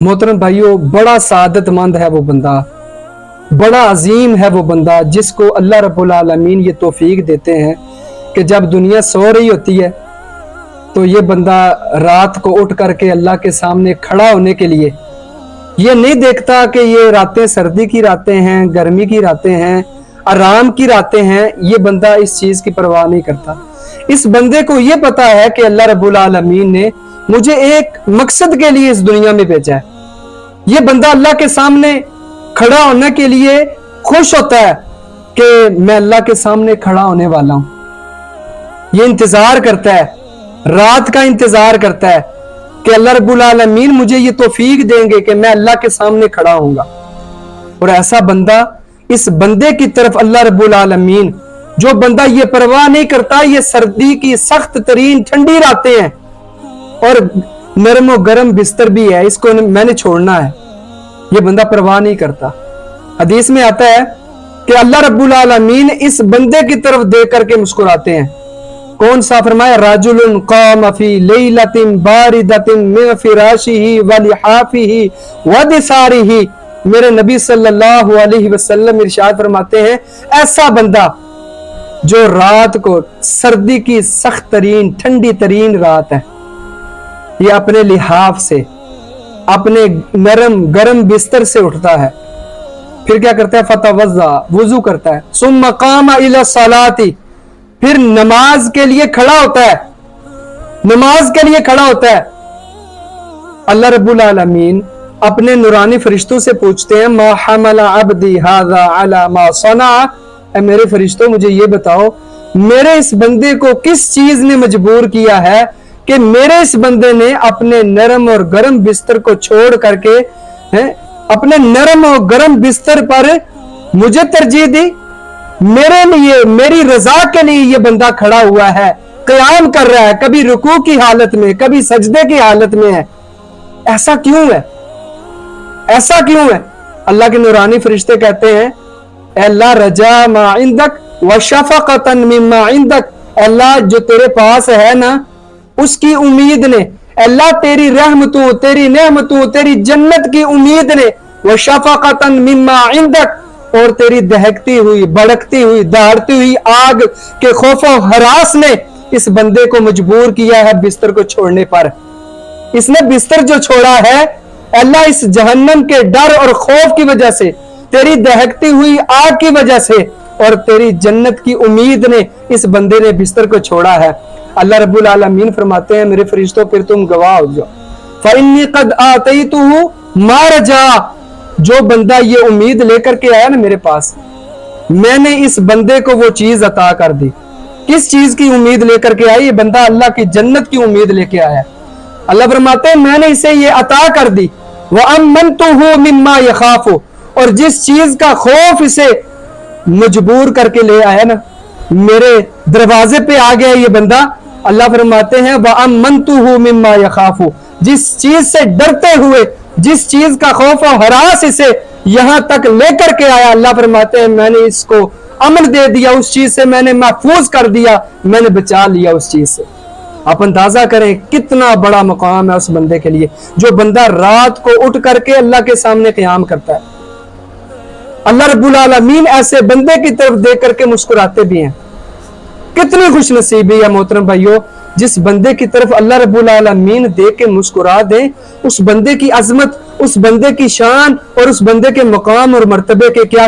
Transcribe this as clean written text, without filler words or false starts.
मोहतरम भाइयों, बड़ा सादतमंद है वो बंदा, बड़ा अजीम है वो बंदा जिसको अल्लाह रब्बुल आलमीन ये तौफीक देते हैं कि जब दुनिया सो रही होती है तो ये बंदा रात को उठ करके अल्लाह के सामने खड़ा होने के लिए ये नहीं देखता कि ये रातें सर्दी की रातें हैं, गर्मी की रातें हैं, आराम की रातें हैं। ये बंदा इस चीज की परवाह नहीं करता। इस बंदे को ये पता है कि अल्लाह रब्बुल आलमीन ने मुझे एक मकसद के लिए इस दुनिया में भेजा है। ये बंदा अल्लाह के सामने खड़ा होने के लिए खुश होता है कि मैं अल्लाह के सामने खड़ा होने वाला हूं। ये इंतजार करता है, रात का इंतजार करता है कि अल्लाह रब्बुल आलमीन मुझे ये तौफीक देंगे कि मैं अल्लाह के सामने खड़ा होऊंगा। और ऐसा बंदा, इस बंदे की तरफ अल्लाह रब्बुल आलमीन, जो बंदा ये परवाह नहीं करता, ये सर्दी की सख्त तरीन ठंडी रातें हैं और नरम और गर्म बिस्तर भी है, इसको मैंने छोड़ना है, ये बंदा परवाह नहीं करता। हदीस में आता है कि अल्लाह रब्बुल आलमीन इस बंदे की तरफ देख करके मुस्कुराते हैं। कौन सा? फरमाया, राजुलुन क़ाम फी लैलतिन बारिदतिन मिन फिराशिही व लिहाफिही व दिसारिही। मेरे नबी सल्लल्लाहु अलैहि वसल्लम इरशाद फरमाते हैं, ऐसा बंदा जो रात को, सर्दी की सख्त तरीन ठंडी तरीन रात है, ये अपने लिहाफ से, अपने नरम गरम बिस्तर से उठता है, फिर क्या करता है? फतवज़्ज़ा, वुजू करता है, सुम्मा क़ाम इला सलाती, फिर नमाज के लिए खड़ा होता है, नमाज के लिए खड़ा होता है। अल्लाह रब्बुल आलमीन अपने नूरानी फरिश्तों से पूछते हैं, मा हमला अब्दी हाज़ा अला मा सना। ऐ मेरे फरिश्तों, मुझे ये बताओ, मेरे इस बंदे को किस चीज ने मजबूर किया है कि मेरे इस बंदे ने अपने नरम और गर्म बिस्तर को छोड़ करके अपने नरम और गर्म बिस्तर पर मुझे तरजीह दी। मेरे लिए, मेरी रजा के लिए ये बंदा खड़ा हुआ है, क़याम कर रहा है, कभी रुकू की हालत में, कभी सजदे की हालत में है। ऐसा क्यों है? ऐसा क्यों है? अल्लाह के नूरानी फरिश्ते कहते हैं, अल्लाह रजा मा इंदक व शफक़तन मिम्मा इंदक। अल्लाह, जो तेरे पास है ना, उसकी उम्मीद ने, अल्लाह तेरी रहमतों, तेरी नेमतों, तेरी जन्नत की उम्मीद ने, व शफक़तन मिम्मा इंदक, और तेरी दहकती हुई, भड़कती हुई, दहाड़ती हुई आग के खौफो हरास ने इस बंदे को मजबूर किया है बिस्तर को छोड़ने पर। इसने बिस्तर जो छोड़ा है, अल्लाह इस जहन्नम के डर और खौफ की वजह से, तेरी दहकती हुई आग की वजह से और तेरी जन्नत की उम्मीद ने इस बंदे ने बिस्तर को छोड़ा है। अल्लाह रब्बुल आलमीन फरमाते हैं, मेरे फरिश्तों, फिर तुम गवाह हो जाओ। फ़इन्नी क़द आतैतुहु मा रजा। जो बंदा ये उम्मीद लेकर के आया ना मेरे पास, मैंने इस बंदे को वो चीज अता कर दी। किस चीज की उम्मीद लेकर के आया? ये बंदा अल्लाह की जन्नत की उम्मीद लेके आया। अल्लाह फरमाते हैं, मैंने इसे ये अता कर दी। व अमनतुहु मिम्मा यखाफु, और जिस चीज का खौफ इसे मजबूर करके ले आया ना, मेरे दरवाजे पे आ गया ये बंदा। अल्लाह फरमाते हैं, व अमनतुहु मिम्मा यखाफु, जिस चीज से डरते हुए, जिस चीज का खौफ और हरास इसे यहां तक लेकर के आया, अल्लाह फरमाते हैं, मैंने इसको अमन दे दिया, उस चीज से मैंने महफूज कर दिया, मैंने बचा लिया उस चीज से। आप अंदाजा करें कितना बड़ा मकाम है उस बंदे के लिए, जो बंदा रात को उठ करके अल्लाह के सामने क़याम करता है। अल्लाह रब्बुल आलमीन ऐसे बंदे की तरफ देख करके मुस्कुराते भी हैं। कितनी खुश नसीबी है मोहतरम भाइयों, जिस बंदे की तरफ अल्लाह रब्बुल आलमीन देख के मुस्कुरा दे। उस बंदे की अजमत, उस बंदे की शान और उस बंदे के मकाम और मर्तबे के क्या क्या